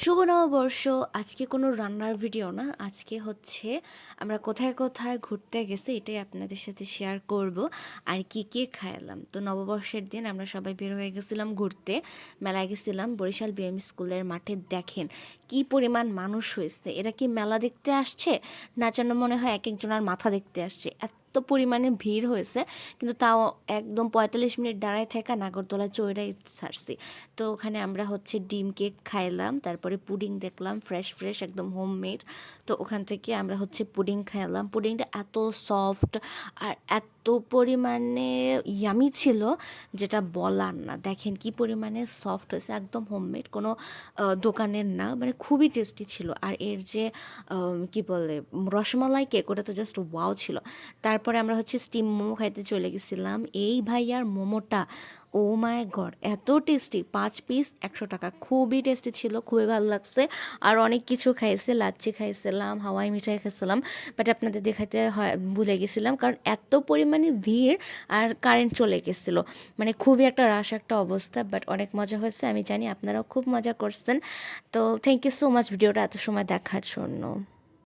শুভ নববর্ষ। আজকে কোনো রান্নার ভিডিও না, আজকে হচ্ছে আমরা কোথায় কোথায় ঘুরতে গেছি এটাই আপনাদের সাথে শেয়ার করব। আর কি কি খাইলাম। তো নববর্ষের দিন আমরা সবাই বের হয়ে গেছিলাম ঘুরতে, মেলায় গেছিলাম বরিশাল বিএম স্কুলের মাঠে। দেখেন কি পরিমাণ মানুষ হয়েছে, এরা কি মেলা দেখতে আসছে না যেন মনে হয় এক একজনের মাথা দেখতে আসছে, এত পরিমাণে ভিড় হয়েছে। কিন্তু তাও একদম 45 মিনিট দাঁড়ায় থাকা নাগরদোলা চড়াই ছাড়ছি। তো ওখানে আমরা হচ্ছে ডিম কেক খাইলাম, তারপরে পুডিং দেখলাম ফ্রেশ ফ্রেশ একদম হোমমেড। তো ওখান থেকে আমরা হচ্ছে পুডিং খাইলাম, পুডিংটা এত সফট আর এত পরিমাণে ইয়ামি ছিল যেটা বলার না। দেখেন কি পরিমাণে সফট হয়েছে, একদম হোমমেড, কোনো দোকানের না, মানে খুবই টেস্টি ছিল। আর এর যে কি বলে রসমালাই কেক, ওটা তো জাস্ট ওয়াও ছিল। তারপরে আমরা হচ্ছে স্টিম মোমো খাইতে চলে গেছিলাম। এই ভাইয়ার মোমোটা, ও মাই গড, এত টেস্টি! 5 পিস 100 টাকা, খুবই টেস্টি ছিল, খুবই ভালো লাগছে। আর অনেক কিছু খাইছে, লাচ্ছি খাইছিলাম, হাওয়াই মিঠাই খাইছিলাম, বাট আপনাদের দেখাতে হয় ভুলে গেছিলাম কারণ এত পরিমাণে ভিড় আর কারেন্ট চলে গেছিলো। মানে খুবই একটা রাশ একটা অবস্থা, বাট অনেক মজা হয়েছে। আমি জানি আপনারাও খুব মজা করছেন। তো থ্যাংক ইউ সো মাচ ভিডিওটা এত সময় দেখার জন্য।